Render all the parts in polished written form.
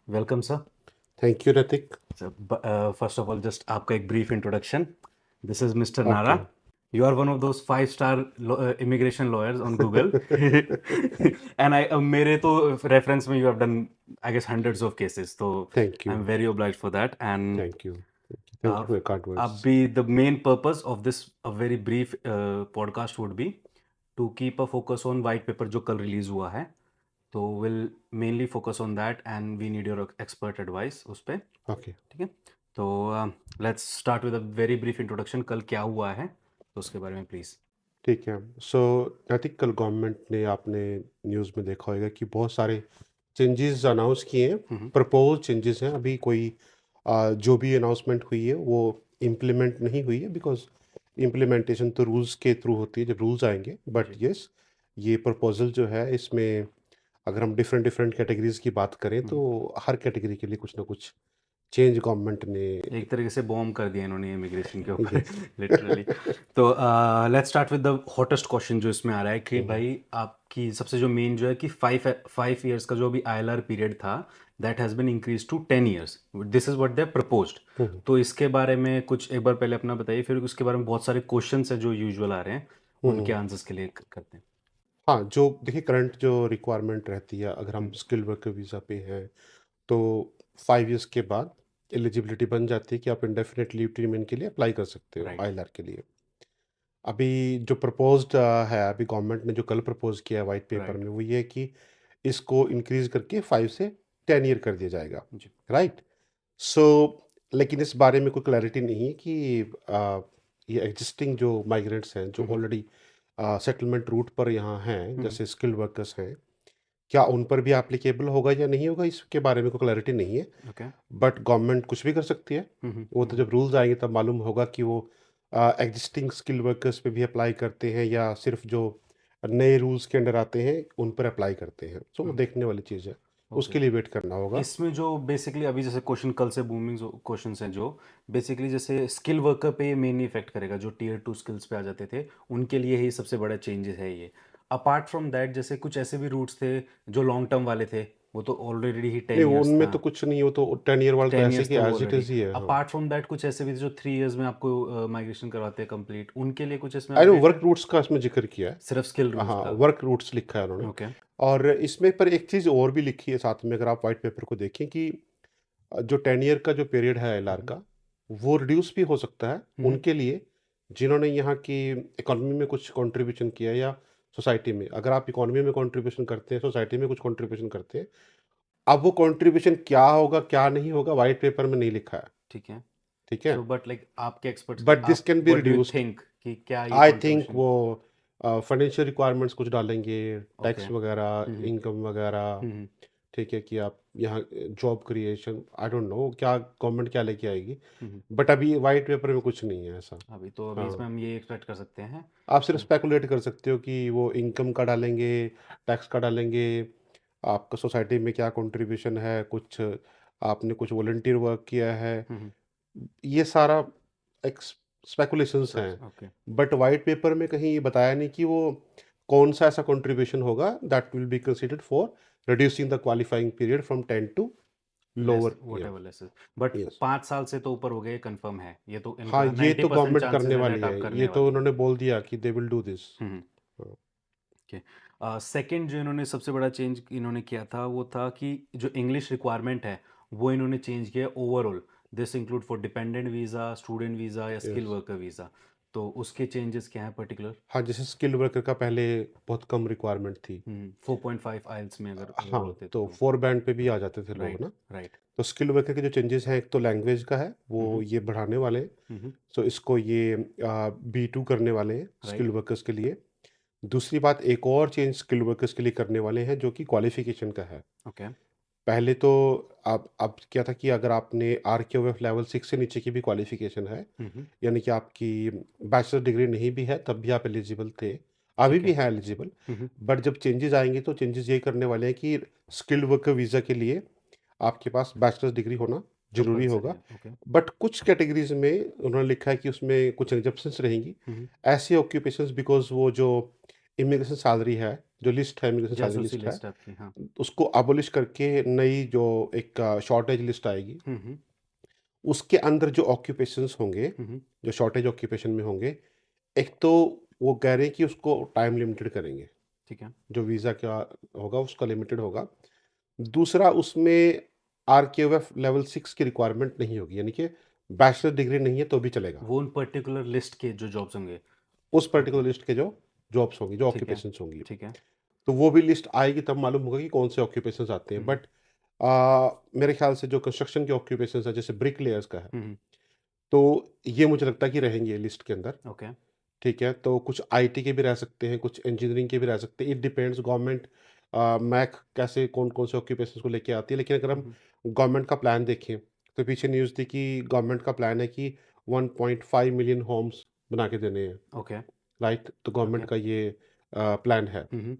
Welcome sir. Thank you Hrithik. First of all just आपका एक brief introduction. This is mister okay. नारा। You are one of those 5-star immigration lawyers on Google. And I मेरे तो reference में you have done I guess hundreds of cases, so thank you. I'm very obliged for that. And thank you. Thank you for your kind words. अभी the main purpose of this a very brief podcast would be to keep a focus on white paper जो कल release हुआ है। तो will mainly focus on that and we need your expert advice उस पर। Okay. ठीक है। तो let's start with a very brief introduction, कल क्या हुआ है तो उसके बारे में प्लीज़। ठीक है। सो ऋतिक, कल गवर्नमेंट ने, आपने न्यूज़ में देखा होगा कि बहुत सारे चेंजेस अनाउंस किए हैं। प्रपोज चेंजेस हैं। अभी कोई जो भी अनाउंसमेंट हुई है वो इम्प्लीमेंट नहीं हुई है, बिकॉज इम्प्लीमेंटेशन तो रूल्स के थ्रू होती है जब रूल्स आएंगे। बट जी। यस, ये प्रपोजल जो है इसमें अगर हम डिफरेंट डिफरेंट कैटेगरीज की बात करें तो हर कैटेगरी के लिए कुछ ना कुछ चेंज गवर्नमेंट ने। एक तरीके से बॉम्ब कर दिया इन्होंने इमिग्रेशन के ऊपर यस। लिटरली। तो let's start with the hottest question जो इसमें आ रहा है कि भाई आपकी सबसे जो मेन जो है कि 5 ईयर्स का जो अभी ILR पीरियड था that has been increase to 10 years. This is what they proposed. तो इसके बारे में कुछ एक बार पहले अपना बताइए, फिर उसके बारे में बहुत सारे क्वेश्चंस हैं जो यूजुअल आ रहे हैं, उनके आंसर्स के लिए करते हैं। हाँ, जो देखिए करंट जो रिक्वायरमेंट रहती है, अगर हम स्किल्ड वर्कर वीज़ा पे हैं तो 5 इयर्स के बाद एलिजिबिलिटी बन जाती है कि आप इंडेफिनिट लीव टू रिमेन के लिए अप्लाई कर सकते हो राइट। आईएलआर के लिए। अभी जो प्रपोज्ड है, अभी गवर्नमेंट ने जो कल प्रपोज किया है वाइट पेपर राइट। में, वो ये है कि इसको इंक्रीज करके 5 से 10 ईयर कर दिया जाएगा। जी। राइट। सो लेकिन इस बारे में कोई क्लैरिटी नहीं है कि ये एग्जिस्टिंग जो माइग्रेंट्स हैं जो ऑलरेडी सेटलमेंट रूट पर यहाँ हैं, जैसे स्किल्ड वर्कर्स हैं, क्या उन पर भी एप्लीकेबल होगा या नहीं होगा, इसके बारे में कोई क्लैरिटी नहीं है। ओके। बट गवर्नमेंट कुछ भी कर सकती है। वो तो जब रूल्स आएंगे तब मालूम होगा कि वो एग्जिस्टिंग स्किल वर्कर्स पे भी अप्लाई करते हैं या सिर्फ जो नए रूल्स के अंडर आते हैं उन पर अप्लाई करते हैं। सो वो देखने वाली चीज़ है, ओके। उसके लिए वेट करना होगा। इसमें जो बेसिकली अभी जैसे क्वेश्चन कल से बूमिंग क्वेश्चंस हैं जो बेसिकली जैसे स्किल वर्कर पे ये मेनली इफेक्ट करेगा, जो Tier 2 स्किल्स पे आ जाते थे उनके लिए ही सबसे बड़ा चेंजेस है ये। अपार्ट फ्रॉम दैट जैसे कुछ ऐसे भी रूट्स थे जो लॉन्ग टर्म वाले थे, वो तो ऑलरेडी ही नहीं, 10 ईयर्स उनमें था। तो कुछ नहीं, वो तो 10 ईयर वाला तो 10 ईयर्स ऐसे कि थे वो एज इट ऑलरेडी। इज़ ही है। हाँ। अपार्ट फ्रॉम दैट कुछ ऐसे भी थे जो 3 ईयर्स में आपको माइग्रेशन करवाते हैं कंप्लीट, उनके लिए कुछ इसमें आई नो अपडेट वर्क है? रूट्स का इसमें जिक्र किया है। सिर्फ स्किल रूट्स हाँ, का? वर्क रूट्स लिखा है उन्होंने। ओके। और इसमें पर एक चीज़ और भी लिखी है साथ में, अगर आप वाइट पेपर को देखें कि जो 10 ईयर का जो पीरियड है एलआर का, वो रिड्यूस भी हो सकता है उनके लिए जिन्होंने यहाँ की इकोनॉमी में कुछ कंट्रीब्यूशन किया है, या सोसाइटी में। अगर आप इकोनॉमी में कंट्रीब्यूशन करते हैं, सोसाइटी में कुछ कंट्रीब्यूशन करते हैं, अब वो कंट्रीब्यूशन क्या होगा क्या नहीं होगा वाइट पेपर में नहीं लिखा है। ठीक है। ठीक है। सो बट लाइक आपके एक्सपर्ट्स के बट दिस आप can be what do you reduced. Think कि क्या ये आई थिंक कंट्रीब्यूशन? वो फाइनेंशियल रिक्वायरमेंट्स कुछ डालेंगे, ओके। टैक्स वगैरह, इनकम वगैरह। ठीक है कि आप यहाँ job creation, I don't know क्या गवर्नमेंट क्या लेके आएगी। बट अभी वाइट पेपर में कुछ नहीं है ऐसा। अभी इसमें हाँ, हम ये एक्सपेक्ट कर सकते हैं आप सिर्फ कि स्पेकुलेट कर सकते हो कि वो इनकम का डालेंगे, टैक्स का डालेंगे, आपका सोसाइटी में क्या कंट्रीब्यूशन है, कुछ आपने कुछ वॉलंटियर वर्क किया है, ये सारा एक स्पेकुलेशंस हैं। ओके। बट वाइट पेपर में कहीं ये बताया नहीं कि वो कौन सा ऐसा कंट्रीब्यूशन होगा that will be considered for reducing the qualifying period from 10 to less lower. Whatever less, but yes. 5 साल से तो ऊपर हो गए, कंफर्म है ये तो, हाँ, इनका ये तो 90% गवर्नमेंट चांसेस करने है वाली दैट है, आप ये करने तो वाली है। उन्होंने बोल दिया कि they will do this. Okay. Second जो इन्होंने सबसे बड़ा चेंज इन्होंने किया था वो था कि जो इंग्लिश रिक्वायरमेंट है वो इन्होंने चेंज किया overall. This include for dependent visa, student visa या स्किल यस। Worker visa. तो उसके चेंजेस क्या हैं पर्टिकुलर? हाँ, जैसे स्किल्ड वर्कर का पहले बहुत कम रिक्वायरमेंट थी। 4.5 आइल्स में अगर वो हाँ, होते थे तो तो। 4 बैंड पे भी आ जाते थे लोग राइट। ना। राइट। तो स्किल्ड वर्कर के जो चेंजेस हैं, एक तो लैंग्वेज का है, वो ये बढ़ाने वाले हैं। सो इसको ये B2 करने वाले हैं राइट। स्किल्ड वर्कर्स के लिए। दूसरी बात, एक और चेंज स्किल्ड वर्कर्स के लिए करने वाले हैं जो कि क्वालिफिकेशन का है। ओके। पहले तो अब क्या था कि अगर आपने RQF लेवल 6 से नीचे की भी क्वालिफिकेशन है, यानी कि आपकी बैचलर डिग्री नहीं भी है तब भी आप एलिजिबल थे, अभी ठीक भी है। हैं एलिजिबल। बट जब चेंजेस आएंगे तो चेंजेस ये करने वाले हैं कि स्किल्ड वर्कर वीज़ा के लिए आपके पास बैचलर्स डिग्री होना ज़रूरी कंपलसरी होगा। है। ओके। बट कुछ कैटेगरीज में उन्होंने लिखा है कि उसमें कुछ एग्जेप्शंस रहेंगी। ऐसे ऑक्यूपेशंस, बिकॉज वो जो इमिग्रेशन सैलरी है जो लिस्ट है, इमिग्रेशन सारी जासूसी लिस्ट है, लिस्ट आपकी, हाँ। उसको अबॉलिश करके नई जो एक शॉर्टेज लिस्ट आएगी, हुँ, हुँ। उसके अंदर जो ऑक्यूपेशंस होंगे, हुँ, हुँ। जो शॉर्टेज ऑक्यूपेशन में होंगे, एक तो वो कह रहे हैं कि उसको टाइम लिमिटेड करेंगे, ठीक है। जो वीज़ा का होगा उसका लिमिटेड होगा। दूसरा उसमें आरकेओएफ लेवल 6 की रिक्वायरमेंट नहीं होगी, यानी कि बैचलर डिग्री नहीं है तो भी चलेगा। वो उन पर्टिकुलर लिस्ट के जो जॉब्स होंगे। उस ओके, पर्टिकुलर लिस्ट के जो जॉब्स होंगी, जो ठीक है, ऑक्यूपेशंस होंगी। ठीक है। तो वो भी लिस्ट आएगी तब मालूम होगा कि कौन से ऑक्यूपेशंस आते हुँ, हैं। हुँ। बट मेरे ख्याल से जो कंस्ट्रक्शन के ऑक्यूपेशंस है, जैसे ब्रिक लेयर्स का है, हुँ, हुँ। तो ये मुझे लगता है कि रहेंगे लिस्ट के अंदर। ओके। ठीक है, तो कुछ आईटी के भी रह सकते हैं, कुछ इंजीनियरिंग के भी रह सकते हैं। इट डिपेंड्स गवर्नमेंट मैक कैसे कौन-कौन से ऑक्यूपेशंस को लेके आती है। लेकिन अगर हुँ, हम हुँ। गवर्नमेंट का प्लान देखें, तो पीछे न्यूज़ थी कि गवर्नमेंट का प्लान है कि 1.5 मिलियन होम्स बना के देने हैं, ओके, राइट? तो गवर्नमेंट ओके। का ये प्लान है। हुँ, हुँ।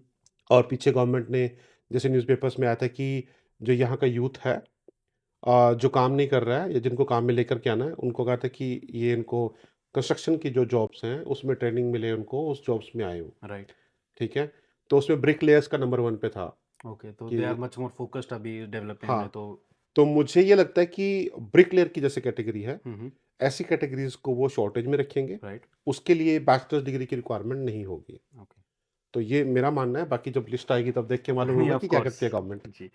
और पीछे गवर्नमेंट ने, जैसे न्यूज़पेपर्स में आया था कि जो यहाँ का यूथ है, जो काम नहीं कर रहा है या जिनको काम में लेकर के आना है, उनको कहा था कि ये इनको कंस्ट्रक्शन की जो जॉब्स हैं, उसमें ट्रेनिंग मिले उनको, उस जॉब्स में आए वो, राइट। ठीक है? तो उसमें ब्रिकलेयर्स का नंबर 1 पे था ओके, तो कि they are much more focused अभी डेवलपमेंट में हाँ, तो। तो मुझे ये लगता है कि ब्रिकलेयर की जैसे कैटेगरी है, हुँ, हुँ। ऐसी कैटेगरीज़ को वो शॉर्टेज में रखेंगे। राइट, उसके लिए बैचलर्स डिग्री की रिक्वायरमेंट नहीं होगी। ओके। तो ये मेरा मानना है, बाकी जब लिस्ट आएगी तब देख के मालूम नहीं, होगा ऑफ कि क्या कोर्स। करती है गवर्नमेंट। जी।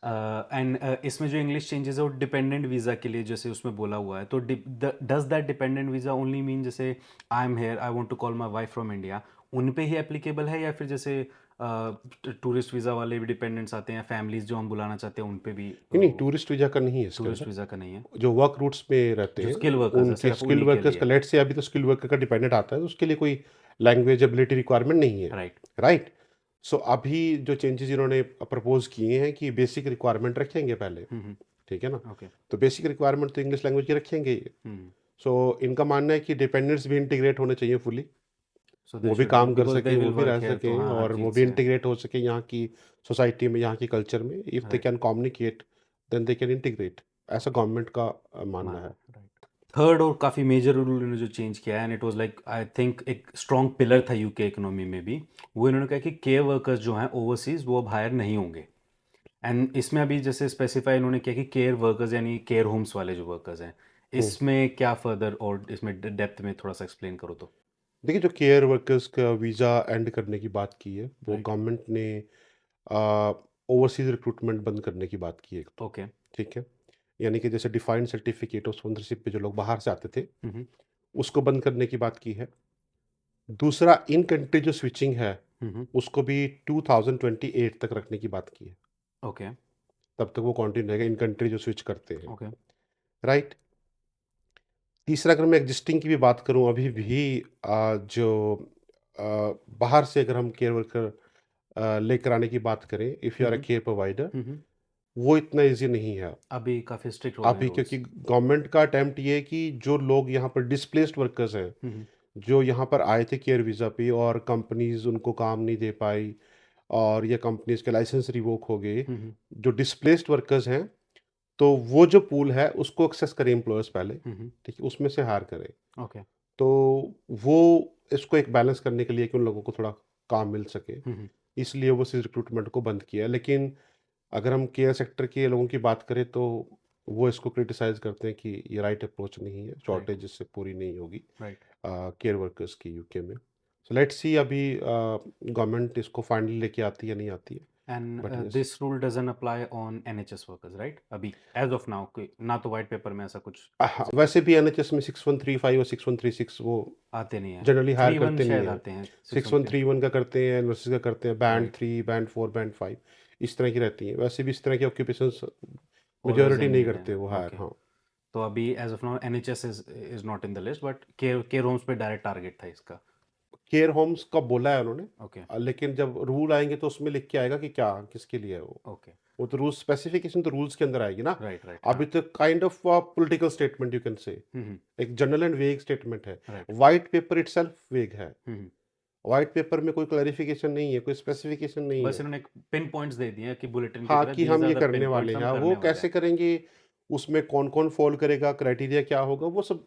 एंड इसमें जो इंग्लिश चेंजेस है वो डिपेंडेंट वीज़ा के लिए जैसे उसमें बोला हुआ है, तो does that dependent visa only mean जैसे I am here I want to call my wife from India, उन पे ही एप्लीकेबल है, या फिर जैसे टूरिस्ट वीज़ा वाले भी डिपेंडेंट्स आते हैं, फैमिलीज जो हम बुलाना चाहते हैं उन पे भी नहीं, टूरिस्ट वीज़ा का नहीं है इसके टूरिस्ट अंदर। वीज़ा का नहीं है? जो वर्क रूट्स में रहते जो हैं, स्किल वर्कर्स है उनके सिर्फ स्किल्ड उन्हीं के वर्कर्स का, लिए। लेट्स से अभी तो स्किल्ड वर्कर का डिपेंडेंट आता है, तो उसके लिए कोई लैंग्वेज एबिलिटी रिक्वायरमेंट नहीं है, राइट। राइट? सो अभी जो चेंजेस इन्होंने प्रपोज़ किए हैं कि बेसिक रिक्वायरमेंट रखेंगे पहले, हम्म। ठीक है ना? ओके। तो बेसिक रिक्वायरमेंट तो इंग्लिश लैंग्वेज की रखेंगे ही। हम्म। सो इनका मानना है कि डिपेंडेंट्स भी इंटीग्रेट होने चाहिए फुली, सो दे वो भी शुड काम कर बिकॉज दे सकें, वो विल भी वर्क रह हेयर, तो सकें हाँ हर और वो चीज़ भी से। इंटीग्रेट हो सकें यहाँ की सोसाइटी में, यहाँ की कल्चर में। If they right. Can communicate, then they can integrate. ऐसा ओके, गवर्नमेंट का मानना मानना है। है, राइट। थर्ड और काफ़ी मेजर रूल इन्होंने जो चेंज किया है, and it was like I think एक स्ट्रॉन्ग पिलर था यूके इकोनॉमी में भी, वो इन्होंने कहा कि केयर वर्कर्स जो हैं ओवरसीज वो अब हायर नहीं होंगे। एंड इसमें अभी जैसे स्पेसिफाई इन्होंने किया कि केयर वर्कर्स यानी केयर होम्स वाले जो वर्कर्स हैं, हुँ। इसमें क्या फर्दर और इसमें डेप्थ में थोड़ा सा एक्सप्लेन करो तो। देखिए, जो केयर वर्कर्स का वीज़ा एंड करने की बात की है, वो राइट। गवर्नमेंट ने ओवरसीज़ रिक्रूटमेंट बंद करने की बात की है एक तो, ओके। ठीक है? यानी कि जैसे डिफाइंड सर्टिफिकेट ऑफ स्पॉन्सरशिप पे जो लोग बाहर से आते थे, हम्म। उसको बंद करने की बात की है। दूसरा, इन कंट्री जो स्विचिंग है, हम्म। उसको भी 2028 तक रखने की बात की है। ओके। तब तक वो कंटिन्यू रहेगा, इन कंट्री जो स्विच करते हैं, ओके। राइट? तीसरा, अगर मैं एग्जिस्टिंग की भी बात करूँ, अभी भी जो बाहर से अगर हम केयर वर्कर लेकर आने की बात करें, if you are a hmm. Care provider, hmm. वो इतना ईज़ी नहीं है अभी काफ़ी स्ट्रिक्ट हो गए हैं अभी, क्योंकि रूल्स। गवर्नमेंट का अटेम्प्ट ये है कि जो लोग यहाँ पर डिस्प्लेस्ड वर्कर्स हैं, हम्म। जो यहाँ पर आए थे केयर वीज़ा पे और कंपनीज़ उनको काम नहीं दे पाई और ये कंपनीज़ के लाइसेंस रिवोक हो गए, हम्म। जो डिस्प्लेस्ड वर्कर्स हैं, तो वो जो पूल है उसको एक्सेस करें एम्प्लॉयर्स पहले, हम्म। ठीक है? उसमें से हायर करें। ओके। तो वो इसको एक बैलेंस करने के लिए कि उन लोगों को थोड़ा काम मिल सके, हम्म। इसलिए वो इस रिक्रूटमेंट को बंद किया है। लेकिन अगर हम केयर सेक्टर के लोगों की बात करें, तो वो इसको क्रिटिसाइज़ करते हैं कि ये राइट अप्रोच नहीं है, राइट। शॉर्टेज इससे पूरी नहीं होगी राइट। केयर वर्कर्स की यूके में। सो लेट्स सी अभी गवर्नमेंट इसको फाइनली लेके आती है या नहीं आती है, and but yes. This rule doesn't apply on NHS workers, right? अभी एज ऑफ नाउ ना तो वाइट पेपर में ऐसा कुछ हाँ, वैसे भी एनएचएस में 6135 और 6136 वो आते नहीं है। जनरली हायर 3-1 करते नहीं शायद हैं। आते हैं, 613। 6131 का करते हैं, यूनिवर्सिटीज़ का करते हैं, बैंड राइट। 3, बैंड 4, बैंड 5, इस तरह की रहती हैं। वैसे भी इस तरह की ऑक्यूपेशंस ओनर्स मेजॉरिटी एंड नहीं नीड करते है, वो हायर, ओके। हाँ। तो अभी as of now NHS is not in the list, but care care homes पे डायरेक्ट टारगेट था इसका। केयर होम्स का बोला है उन्होंने, ओके। लेकिन जब रूल आएँगे तो उसमें लिख के आएगा कि क्या, किसके लिए है वो। ओके। वो तो रूल स्पेसिफिकेशन तो रूल्स के अंदर आएगी ना। राइट, राइट, अभी हाँ। तो kind of political statement you can say, hmm. एक जनरल एंड वेग स्टेटमेंट है। Right. White paper itself vague है। हम्म। व्हाइट पेपर में कोई क्लैरिफिकेशन नहीं है, कोई स्पेसिफिकेशन नहीं बस है। इन्होंने पिन पॉइंट्स दे दिए हैं कि बुलेटिन की हाँ, तरह कि दीज हम आर ये द करने पिन वाले पॉइंट्स हैं। हम हाँ, वो करने वाले कैसे हैं। करेंगे, उसमें कौन-कौन फ़ॉल करेगा, क्राइटेरिया क्या होगा, वो सब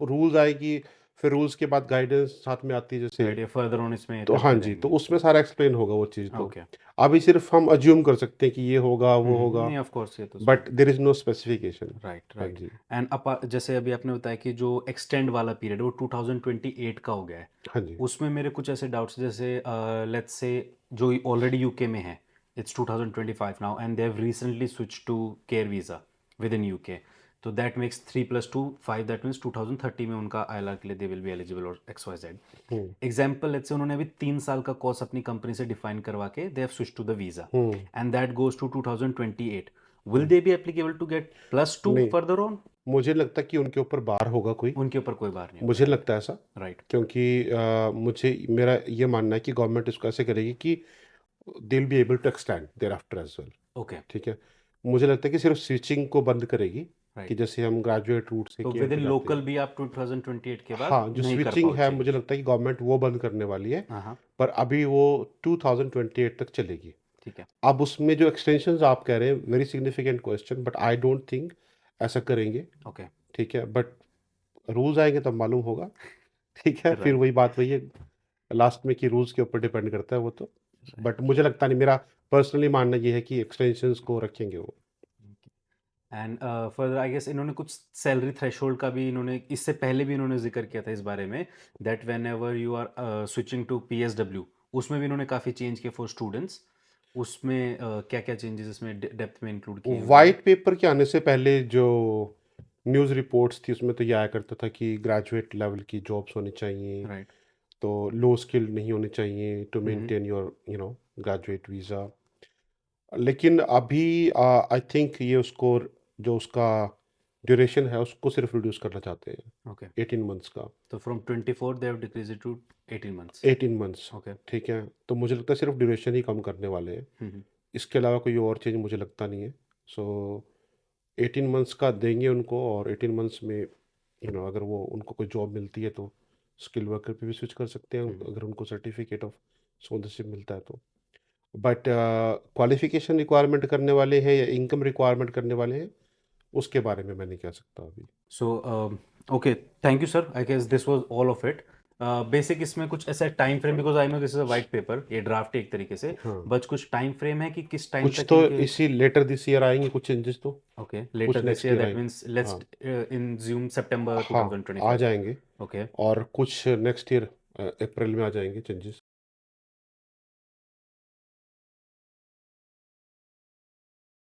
रूल्स आएगी, फिर रूल्स के बाद गाइडेंस साथ में आती है जैसे, राइट, ये फर्दर ऑन इसमें तो हाँ करते जी, जाएंगे। तो उसमें सारा एक्सप्लेन होगा वो चीज़ तो। ओके। अभी सिर्फ हम अज्यूम कर सकते हैं कि ये होगा, वो होगा, नहीं, ऑफ कोर्स ये तो सही। But there is no specification. Right, हाँ राइट। जी। एंड अपा जैसे अभी आपने बताया कि जो एक्सटेंड वाला पीरियड है वो 2028 का हो गया है। हाँ जी। उसमें मेरे कुछ ऐसे डाउट्स, जैसे लेट्स से जो ऑलरेडी यूके में है, it's 2025 now and they have recently switch to care visa within UK, तो दैट मेक्स 3+2 5, दैट मीन्स 2030 में उनका आईएलआर के लिए दे विल बी एलिजिबल और XYZ। Hmm, example, let's say उन्होंने अभी 3 साल का कोर्स अपनी कंपनी से डिफाइन करवा के they have switch to the visa hmm. And that goes to 2028, will they be applicable to get +2 नहीं, फर्दर ऑन? मुझे लगता है कि उनके ऊपर बार होगा कोई, उनके ऊपर कोई बार नहीं मुझे होगा। लगता है ऐसा। राइट। क्योंकि मुझे मेरा ये मानना है कि गवर्नमेंट इसको ऐसे करेगी कि they will be able to extend thereafter as well, okay. ठीक है? मुझे लगता है कि सिर्फ स्विचिंग को बंद करेगी, कि राइट, जैसे हम ग्रेजुएट रूट से तो केयर विद इन पे जाते लोकल हैं। भी आप 2028 के बाद हाँ, जो नहीं कर स्विचिंग पाओ है मुझे चेंज? लगता है कि गवर्नमेंट वो बंद करने वाली है, हाँ, हाँ। पर अभी वो 2028 तक चलेगी। ठीक है। अब उसमें जो एक्सटेंशंस आप कह रहे हैं, very significant question, but I don't think ऐसा करेंगे, ओके। ठीक है? बट रूल्स आएँगे तब मालूम होगा, ठीक है? फिर राइट। वही है लास्ट में कि रूल्स के ऊपर डिपेंड करता है वो तो। राइट। बट मुझे लगता नहीं, मेरा पर्सनली मानना ये है कि एक्सटेंशंस को रखेंगे वो। एंड फर्दर आई गेस इन्होंने कुछ सैलरी थ्रेशोल्ड का भी, इन्होंने इससे पहले भी इन्होंने जिक्र किया था इस बारे में, that whenever you are switching to PSW, उसमें भी इन्होंने काफ़ी चेंज किए फॉर स्टूडेंट्स। उसमें क्या क्या चेंजेस इसमें डेप्थ में इंक्लूड किए उन्होंने? व्हाइट पेपर के आने से पहले जो न्यूज़ रिपोर्ट्स थी उसमें तो ये आया करता था कि ग्रेजुएट लेवल की जॉब्स होनी चाहिए, राइट। तो लो स्किल्ड नहीं होनी चाहिए to hmm. Maintain your graduate visa. लेकिन अभी आई थिंक ये उसको, जो उसका ड्यूरेशन है उसको सिर्फ रिड्यूस करना चाहते हैं, ओके। 18 मंथ्स का। तो from 24 they have decrease it to 18 months. 18 months, okay. ठीक है? तो मुझे लगता है सिर्फ ड्यूरेशन ही कम करने वाले हैं, हम्म। इसके अलावा कोई और चीज़ मुझे लगता नहीं है। सो 18 मंथ्स का देंगे उनको, और 18 मंथ्स में अगर वो उनको कोई जॉब मिलती है तो स्किल वर्कर पे भी स्विच कर सकते हैं, अगर उनको सर्टिफिकेट ऑफ स्पॉन्सरशिप मिलता है तो। बट क्वालिफिकेशन रिक्वायरमेंट करने वाले हैं या इनकम रिक्वायरमेंट करने वाले हैं, उसके बारे में मैं नहीं कह सकता अभी। So okay, thank you sir, I guess this was all of it. Basic इसमें कुछ ऐसा time frame, because I know this is a white paper, ये ड्राफ्ट एक तरीके से, हाँ, बट कुछ टाइम फ्रेम है कि किस टाइम कुछ तक तो इनके? इसी लेटर दिस ईयर आएंगे कुछ चेंजेस तो, ओके, कुछ later this next year, year that आएंगे। मीन्स लेट्स हाँ, इन जून सितंबर हाँ, आ 2025। जाएंगे, ओके। और कुछ नेक्स्ट ईयर अप्रैल में आ जाएंगे चेंजेस।